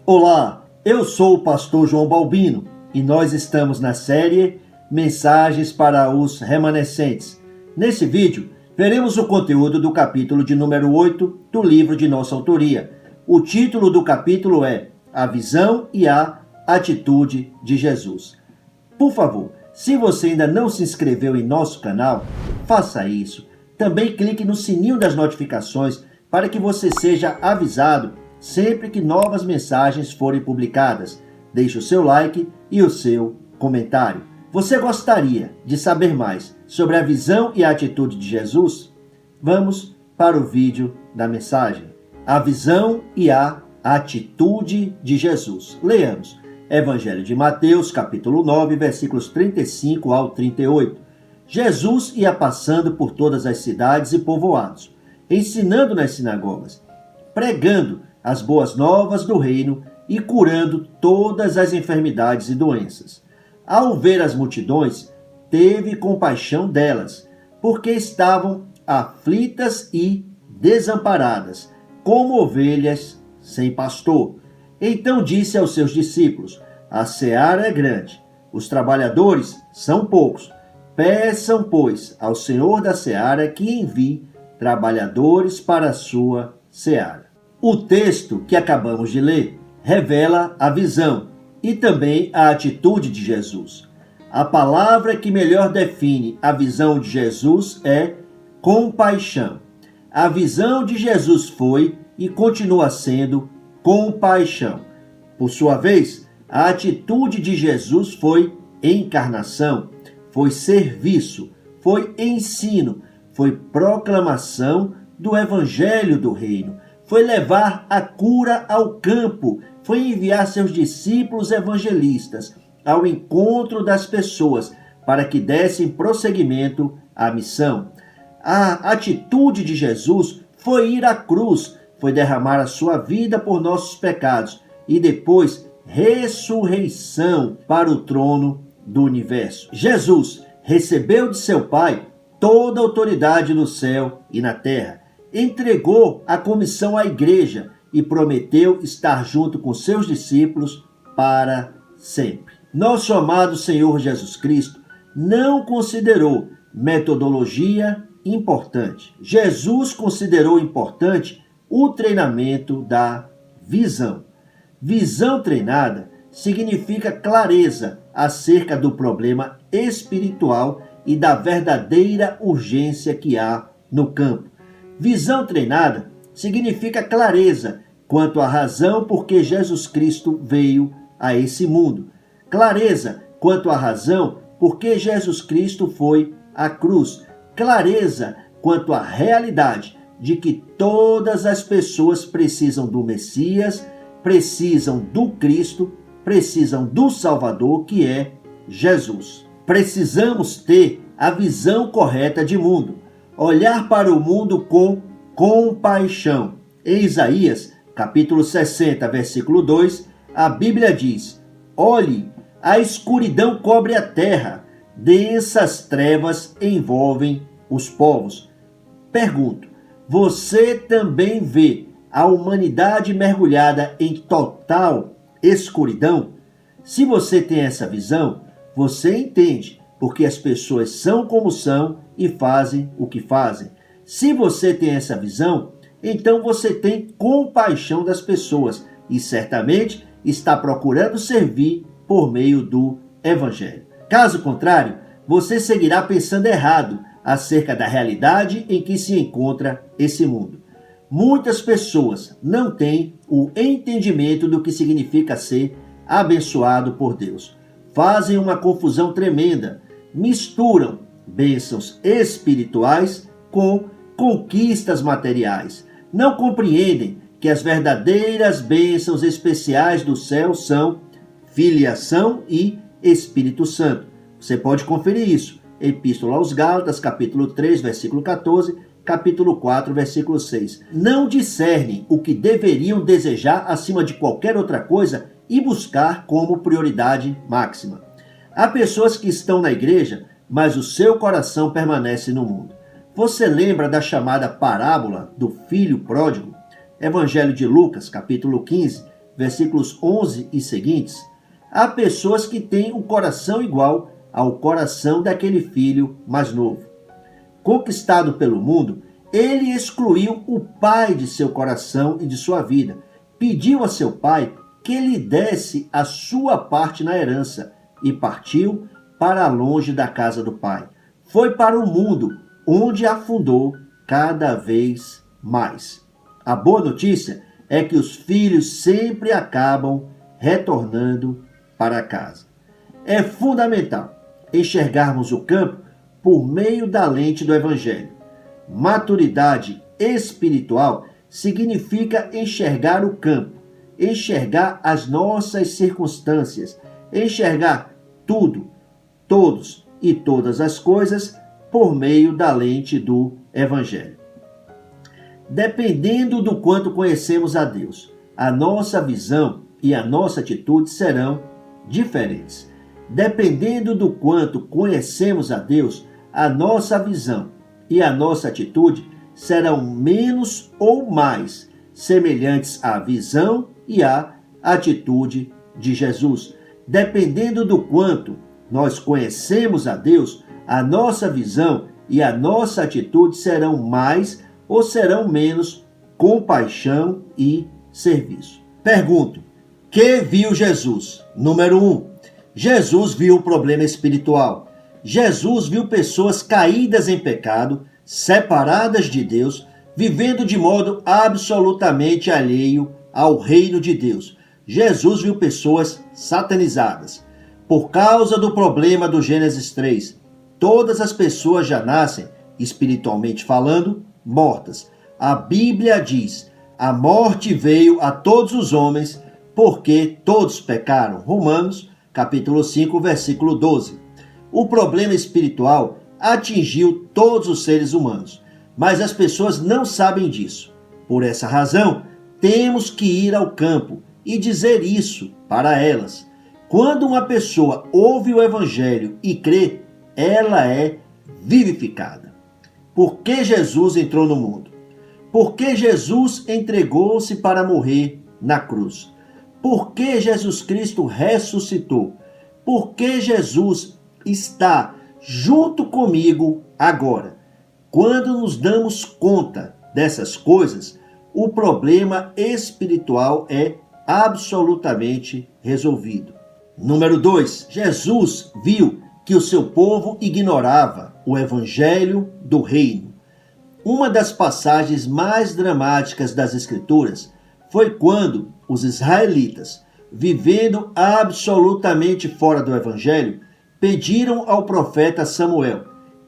Olá, eu sou o pastor João Balbino e nós estamos na série Mensagens para os Remanescentes. Nesse vídeo, veremos o conteúdo do capítulo de número 8 do livro de nossa autoria. O título do capítulo é A Visão e a Atitude de Jesus. Por favor, se você ainda não se inscreveu em nosso canal, faça isso. Também clique no sininho das notificações para que você seja avisado sempre que novas mensagens forem publicadas. Deixe o seu like e o seu comentário. Você gostaria de saber mais sobre a visão e a atitude de Jesus? Vamos para o vídeo da mensagem. A visão e a atitude de Jesus. Leamos. Evangelho de Mateus, capítulo 9, versículos 35 ao 38. Jesus ia passando por todas as cidades e povoados, ensinando nas sinagogas, pregando as boas novas do reino e curando todas as enfermidades e doenças. Ao ver as multidões, teve compaixão delas, porque estavam aflitas e desamparadas, como ovelhas sem pastor. Então disse aos seus discípulos: a seara é grande, os trabalhadores são poucos. Peçam, pois, ao Senhor da seara que envie trabalhadores para a sua seara. O texto que acabamos de ler revela a visão e também a atitude de Jesus. A palavra que melhor define a visão de Jesus é compaixão. A visão de Jesus foi e continua sendo compaixão. Por sua vez, a atitude de Jesus foi encarnação, foi serviço, foi ensino, foi proclamação do evangelho do reino, foi levar a cura ao campo, foi enviar seus discípulos evangelistas ao encontro das pessoas para que dessem prosseguimento à missão. A atitude de Jesus foi ir à cruz, foi derramar a sua vida por nossos pecados e depois ressurreição para o trono do universo. Jesus recebeu de seu Pai toda a autoridade no céu e na terra, entregou a comissão à igreja e prometeu estar junto com seus discípulos para sempre. Nosso amado Senhor Jesus Cristo não considerou metodologia importante. Jesus considerou importante o treinamento da visão. Visão treinada significa clareza acerca do problema espiritual e da verdadeira urgência que há no campo. Visão treinada significa clareza quanto à razão por que Jesus Cristo veio a esse mundo. Clareza quanto à razão por que Jesus Cristo foi à cruz. Clareza quanto à realidade de que todas as pessoas precisam do Messias, precisam do Cristo, precisam do Salvador, que é Jesus. Precisamos ter a visão correta de mundo, olhar para o mundo com compaixão. Em Isaías, capítulo 60, versículo 2, a Bíblia diz: olhe, a escuridão cobre a terra, densas trevas envolvem os povos. Pergunto, você também vê a humanidade mergulhada em total escuridão? Se você tem essa visão, você entende porque as pessoas são como são e fazem o que fazem. Se você tem essa visão, então você tem compaixão das pessoas e certamente está procurando servir por meio do Evangelho. Caso contrário, você seguirá pensando errado acerca da realidade em que se encontra esse mundo. Muitas pessoas não têm o entendimento do que significa ser abençoado por Deus. Fazem uma confusão tremenda, misturam bênçãos espirituais com conquistas materiais. Não compreendem que as verdadeiras bênçãos especiais do céu são filiação e Espírito Santo. Você pode conferir isso. Epístola aos Gálatas, capítulo 3, versículo 14, capítulo 4, versículo 6. Não discernem o que deveriam desejar acima de qualquer outra coisa e buscar como prioridade máxima. Há pessoas que estão na igreja, mas o seu coração permanece no mundo. Você lembra da chamada parábola do filho pródigo? Evangelho de Lucas, capítulo 15, versículos 11 e seguintes, há pessoas que têm um coração igual ao coração daquele filho mais novo. Conquistado pelo mundo, ele excluiu o pai de seu coração e de sua vida. Pediu a seu pai que lhe desse a sua parte na herança e partiu para longe da casa do pai. Foi para o mundo, onde afundou cada vez mais. A boa notícia é que os filhos sempre acabam retornando para casa. É fundamental enxergarmos o campo por meio da lente do Evangelho. Maturidade espiritual significa enxergar o campo, enxergar as nossas circunstâncias, enxergar tudo, todos e todas as coisas por meio da lente do Evangelho. Dependendo do quanto conhecemos a Deus, a nossa visão e a nossa atitude serão diferentes. Dependendo do quanto conhecemos a Deus, a nossa visão e a nossa atitude serão menos ou mais semelhantes à visão e à atitude de Jesus. Dependendo do quanto nós conhecemos a Deus, a nossa visão e a nossa atitude serão mais ou serão menos compaixão e serviço. Pergunto: que viu Jesus? Número 1. Jesus viu um problema espiritual. Jesus viu pessoas caídas em pecado, separadas de Deus, vivendo de modo absolutamente alheio ao reino de Deus. Jesus viu pessoas satanizadas. Por causa do problema do Gênesis 3, todas as pessoas já nascem, espiritualmente falando, mortas. A Bíblia diz: a morte veio a todos os homens porque todos pecaram. Romanos, capítulo 5, versículo 12. O problema espiritual atingiu todos os seres humanos, mas as pessoas não sabem disso. Por essa razão, temos que ir ao campo e dizer isso para elas. Quando uma pessoa ouve o Evangelho e crê, ela é vivificada. Por que Jesus entrou no mundo? Por que Jesus entregou-se para morrer na cruz? Por que Jesus Cristo ressuscitou? Por que Jesus está junto comigo agora? Quando nos damos conta dessas coisas, o problema espiritual é absolutamente resolvido. Número 2. Jesus viu que o seu povo ignorava o evangelho do reino. Uma das passagens mais dramáticas das Escrituras foi quando os israelitas, vivendo absolutamente fora do evangelho, pediram ao profeta Samuel: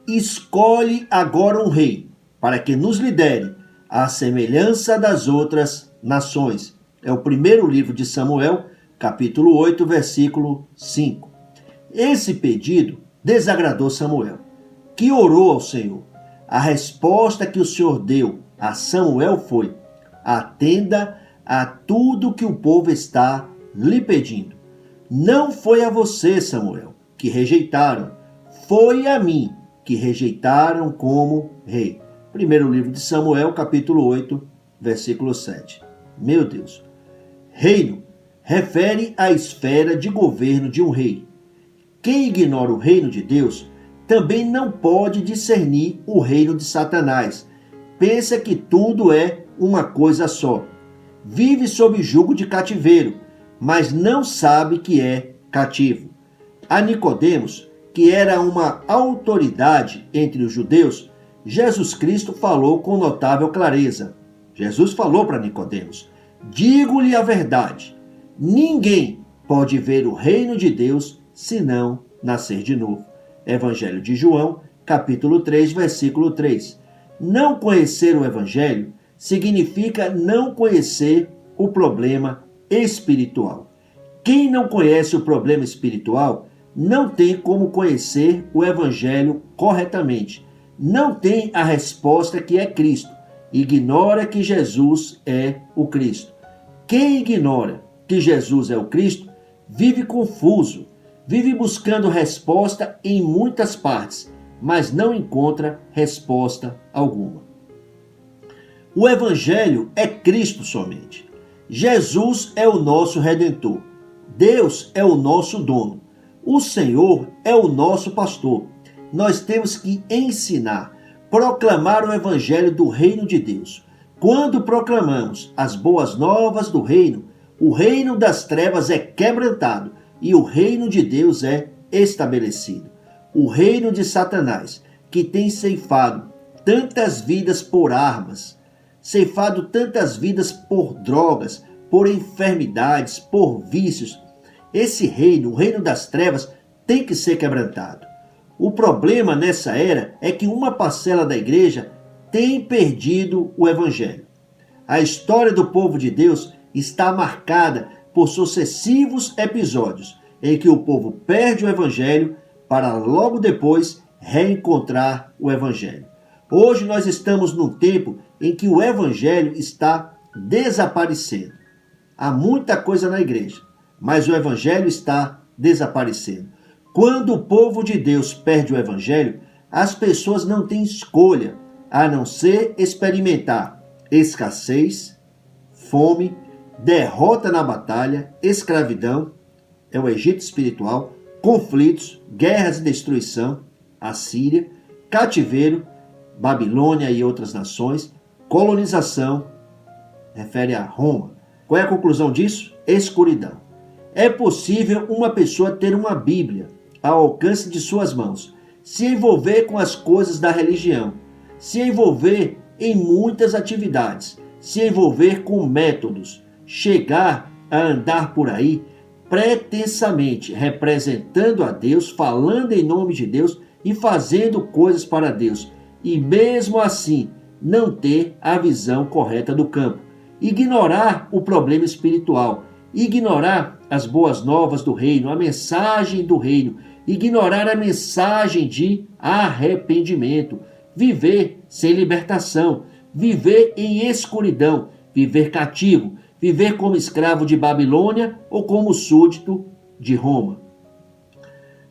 escolhe agora um rei, para que nos lidere à semelhança das outras nações. É o primeiro livro de Samuel, capítulo 8, versículo 5. Esse pedido desagradou Samuel, que orou ao Senhor. A resposta que o Senhor deu a Samuel foi: atenda a tudo que o povo está lhe pedindo. Não foi a você, Samuel, que rejeitaram, foi a mim que rejeitaram como rei. Primeiro livro de Samuel, capítulo 8, versículo 7. Meu Deus. Reino refere à esfera de governo de um rei. Quem ignora o reino de Deus também não pode discernir o reino de Satanás. Pensa que tudo é uma coisa só. Vive sob jugo de cativeiro, mas não sabe que é cativo. A Nicodemos, que era uma autoridade entre os judeus, Jesus Cristo falou com notável clareza. Jesus falou para Nicodemos: digo-lhe a verdade, ninguém pode ver o reino de Deus se não nascer de novo. Evangelho de João, capítulo 3, versículo 3. Não conhecer o Evangelho significa não conhecer o problema espiritual. Quem não conhece o problema espiritual não tem como conhecer o Evangelho corretamente. Não tem a resposta que é Cristo. Ignora que Jesus é o Cristo. Quem ignora que Jesus é o Cristo vive confuso, vive buscando resposta em muitas partes, mas não encontra resposta alguma. O Evangelho é Cristo somente. Jesus é o nosso Redentor. Deus é o nosso dono. O Senhor é o nosso pastor. Nós temos que ensinar, proclamar o Evangelho do Reino de Deus. Quando proclamamos as boas novas do reino, o reino das trevas é quebrantado e o reino de Deus é estabelecido. O reino de Satanás, que tem ceifado tantas vidas por armas, ceifado tantas vidas por drogas, por enfermidades, por vícios, esse reino, o reino das trevas, tem que ser quebrantado. O problema nessa era é que uma parcela da igreja tem perdido o Evangelho. A história do povo de Deus está marcada por sucessivos episódios em que o povo perde o Evangelho para logo depois reencontrar o Evangelho. Hoje nós estamos num tempo em que o Evangelho está desaparecendo. Há muita coisa na igreja, mas o Evangelho está desaparecendo. Quando o povo de Deus perde o Evangelho, as pessoas não têm escolha a não ser experimentar escassez, fome, derrota na batalha, escravidão, é o Egito espiritual, conflitos, guerras e destruição, Assíria, cativeiro, Babilônia e outras nações, colonização, refere a Roma. Qual é a conclusão disso? Escuridão. É possível uma pessoa ter uma Bíblia ao alcance de suas mãos, se envolver com as coisas da religião, se envolver em muitas atividades, se envolver com métodos, chegar a andar por aí pretensamente representando a Deus, falando em nome de Deus e fazendo coisas para Deus, e mesmo assim não ter a visão correta do campo, ignorar o problema espiritual, ignorar as boas novas do reino, a mensagem do reino, ignorar a mensagem de arrependimento, viver sem libertação, viver em escuridão, viver cativo, viver como escravo de Babilônia ou como súdito de Roma.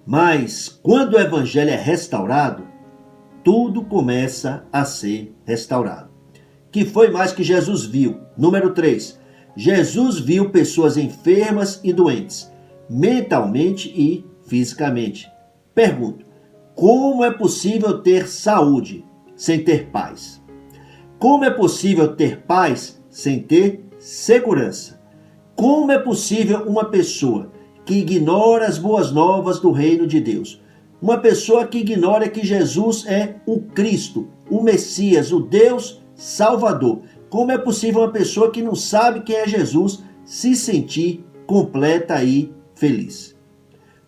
Mas quando o evangelho é restaurado, tudo começa a ser restaurado. Que foi mais que Jesus viu? Número 3. Jesus viu pessoas enfermas e doentes, mentalmente e fisicamente. Pergunto: como é possível ter saúde sem ter paz? Como é possível ter paz sem ter segurança? Como é possível uma pessoa que ignora as boas novas do reino de Deus, uma pessoa que ignora que Jesus é o Cristo, o Messias, o Deus Salvador, como é possível uma pessoa que não sabe quem é Jesus se sentir completa e feliz?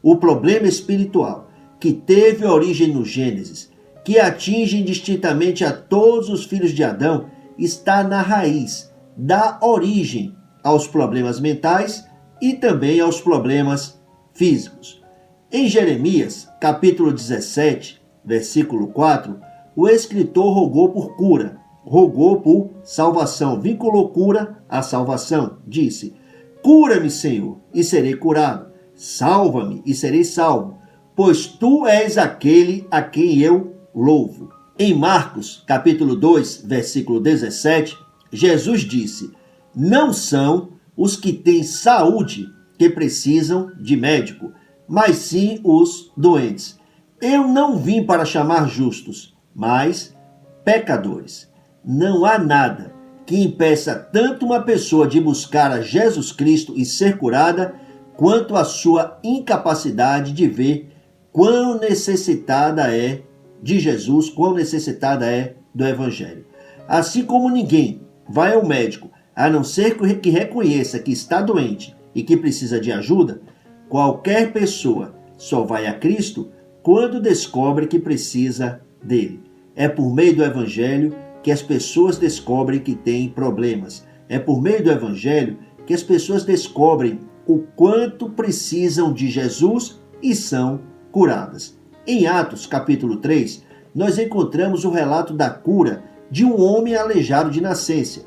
O problema espiritual que teve origem no Gênesis, que atinge indistintamente a todos os filhos de Adão, está na raiz, dá origem aos problemas mentais e também aos problemas físicos. Em Jeremias, capítulo 17, versículo 4, o escritor rogou por cura, rogou por salvação, vinculou cura à salvação, disse: cura-me, Senhor, e serei curado, salva-me e serei salvo, pois tu és aquele a quem eu louvo. Em Marcos, capítulo 2, versículo 17, Jesus disse: não são os que têm saúde que precisam de médico, mas sim os doentes. Eu não vim para chamar justos, mas pecadores. Não há nada que impeça tanto uma pessoa de buscar a Jesus Cristo e ser curada, quanto a sua incapacidade de ver quão necessitada é de Jesus, quão necessitada é do Evangelho. Assim como ninguém vai ao médico, a não ser que reconheça que está doente e que precisa de ajuda, qualquer pessoa só vai a Cristo quando descobre que precisa dele. É por meio do Evangelho que as pessoas descobrem que têm problemas. É por meio do Evangelho que as pessoas descobrem o quanto precisam de Jesus e são curadas. Em Atos, capítulo 3, nós encontramos o relato da cura de um homem aleijado de nascença.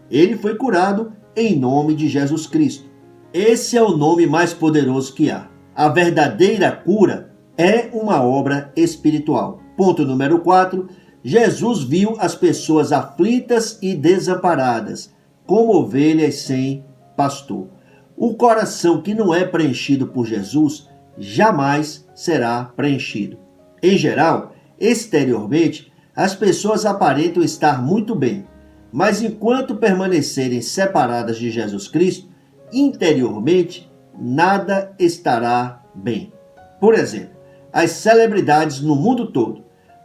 Ele foi curado em nome de Jesus Cristo. Esse é o nome mais poderoso que há. A verdadeira cura é uma obra espiritual. Ponto número 4. Jesus viu as pessoas aflitas e desamparadas, como ovelhas sem pastor. O coração que não é preenchido por Jesus jamais será preenchido. Em geral, exteriormente, as pessoas aparentam estar muito bem, mas enquanto permanecerem separadas de Jesus Cristo, interiormente, nada estará bem. Por exemplo, as celebridades no mundo todo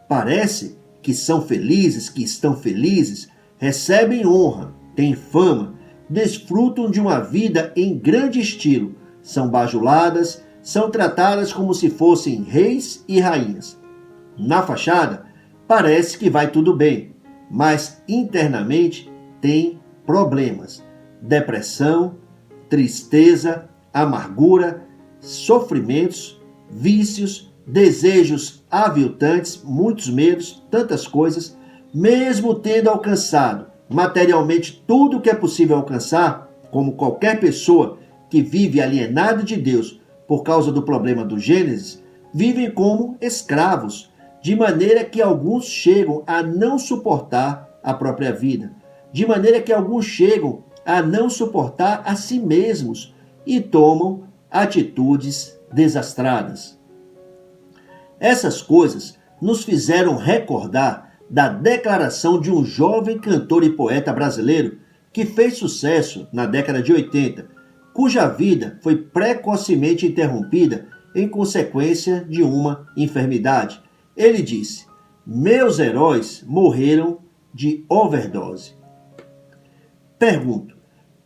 parece que são felizes, que estão felizes, recebem honra, têm fama, desfrutam de uma vida em grande estilo, são bajuladas, são tratadas como se fossem reis e rainhas. Na fachada, parece que vai tudo bem, mas internamente tem problemas, depressão, tristeza, amargura, sofrimentos, vícios, desejos aviltantes, muitos medos, tantas coisas, mesmo tendo alcançado materialmente tudo o que é possível alcançar, como qualquer pessoa que vive alienada de Deus por causa do problema do Gênesis, vivem como escravos, de maneira que alguns chegam a não suportar a própria vida, de maneira que alguns chegam a não suportar a si mesmos e tomam atitudes desastradas. Essas coisas nos fizeram recordar da declaração de um jovem cantor e poeta brasileiro que fez sucesso na década de 80, cuja vida foi precocemente interrompida em consequência de uma enfermidade. Ele disse: "Meus heróis morreram de overdose." Pergunto: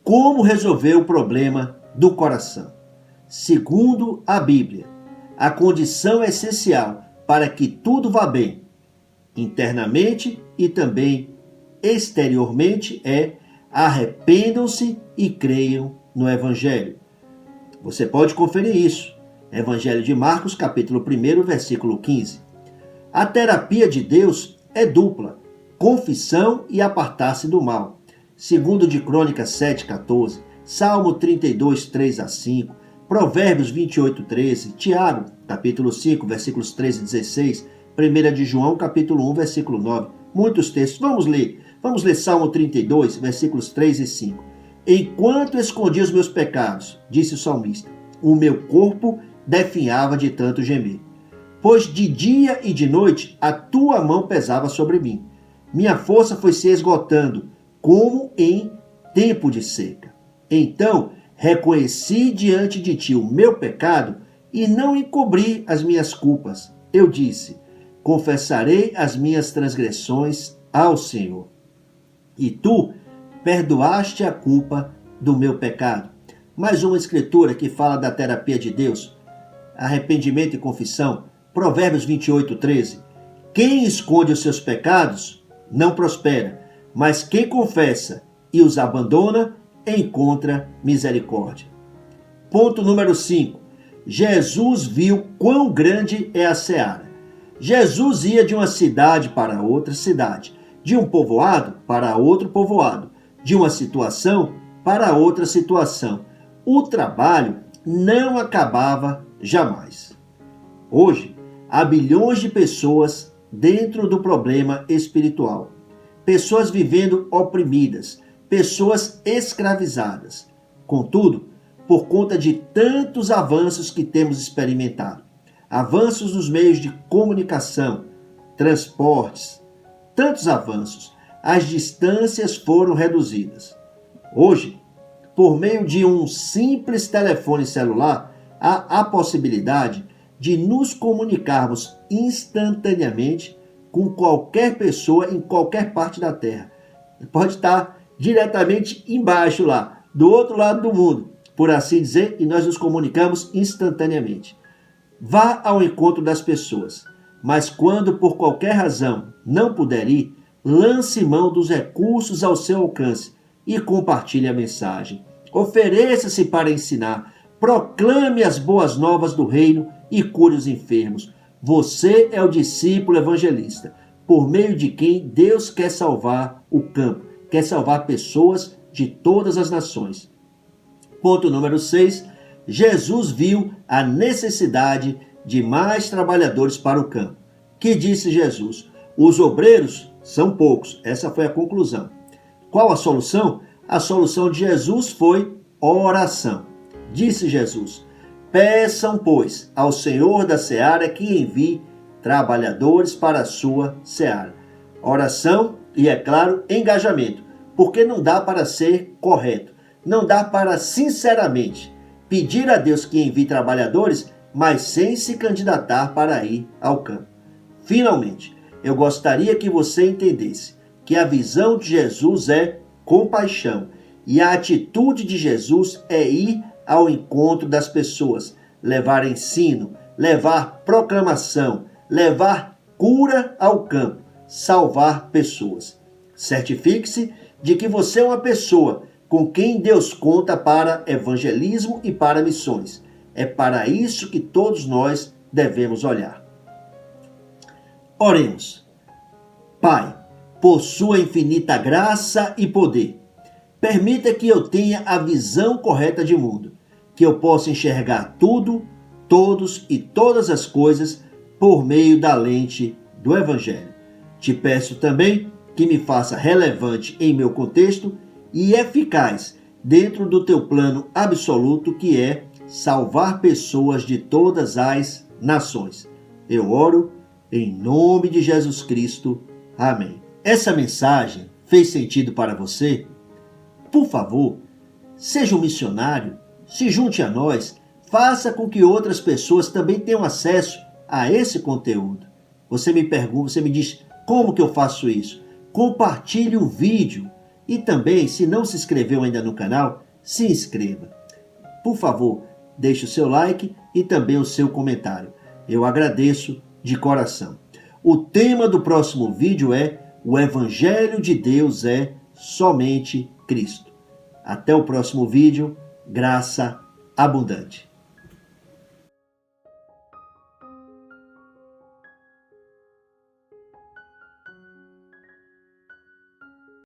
como resolver o problema do coração? Segundo a Bíblia, a condição essencial para que tudo vá bem, internamente e também exteriormente, é arrependam-se e creiam no Evangelho. Você pode conferir isso. Evangelho de Marcos, capítulo 1, versículo 15. A terapia de Deus é dupla: confissão e apartar-se do mal. Segundo de Crônicas 7:14, Salmo 32, 3-5, Provérbios 28:13, Tiago, capítulo 5, versículos 13 e 16, 1 de João, capítulo 1, versículo 9. Muitos textos. Vamos ler Salmo 32, versículos 3 e 5. Enquanto escondi os meus pecados, disse o salmista, o meu corpo definhava de tanto gemer. Pois de dia e de noite a tua mão pesava sobre mim. Minha força foi se esgotando, como em tempo de seca. Então reconheci diante de ti o meu pecado e não encobri as minhas culpas. Eu disse: confessarei as minhas transgressões ao Senhor. E tu perdoaste a culpa do meu pecado. Mais uma escritura que fala da terapia de Deus, arrependimento e confissão. Provérbios 28:13. Quem esconde os seus pecados não prospera, mas quem confessa e os abandona encontra misericórdia. Ponto número 5. Jesus viu quão grande é a seara. Jesus ia de uma cidade para outra cidade, de um povoado para outro povoado, de uma situação para outra situação. O trabalho não acabava jamais. Hoje, há bilhões de pessoas dentro do problema espiritual. Pessoas vivendo oprimidas, pessoas escravizadas. Contudo, por conta de tantos avanços que temos experimentado, avanços nos meios de comunicação, transportes, tantos avanços, as distâncias foram reduzidas. Hoje, por meio de um simples telefone celular, há a possibilidade de nos comunicarmos instantaneamente com qualquer pessoa em qualquer parte da Terra. Pode estar diretamente embaixo lá, do outro lado do mundo, por assim dizer, e nós nos comunicamos instantaneamente. Vá ao encontro das pessoas, mas quando por qualquer razão não puder ir, lance mão dos recursos ao seu alcance e compartilhe a mensagem. Ofereça-se para ensinar, proclame as boas novas do reino e cure os enfermos. Você é o discípulo evangelista, por meio de quem Deus quer salvar o campo, quer salvar pessoas de todas as nações. Ponto número 6. Jesus viu a necessidade de mais trabalhadores para o campo. Que disse Jesus? Os obreiros são poucos. Essa foi a conclusão. Qual a solução? A solução de Jesus foi oração. Disse Jesus: peçam, pois, ao Senhor da seara que envie trabalhadores para a sua seara. Oração e, é claro, engajamento, porque não dá para ser correto, não dá para, sinceramente, pedir a Deus que envie trabalhadores, mas sem se candidatar para ir ao campo. Finalmente, eu gostaria que você entendesse que a visão de Jesus é compaixão e a atitude de Jesus é ir ao encontro das pessoas, levar ensino, levar proclamação, levar cura ao campo, salvar pessoas. Certifique-se de que você é uma pessoa com quem Deus conta para evangelismo e para missões. É para isso que todos nós devemos olhar. Oremos. Pai, por sua infinita graça e poder, permita que eu tenha a visão correta de mundo, que eu possa enxergar tudo, todos e todas as coisas por meio da lente do Evangelho. Te peço também que me faça relevante em meu contexto e eficaz dentro do teu plano absoluto, que é salvar pessoas de todas as nações. Eu oro em nome de Jesus Cristo. Amém. Essa mensagem fez sentido para você? Por favor, seja um missionário, se junte a nós, faça com que outras pessoas também tenham acesso a esse conteúdo. Você me pergunta, você me diz, como que eu faço isso? Compartilhe o vídeo e também, se não se inscreveu ainda no canal, se inscreva. Por favor, deixe o seu like e também o seu comentário. Eu agradeço de coração. O tema do próximo vídeo é: o Evangelho de Deus é somente Cristo. Até o próximo vídeo. Graça abundante.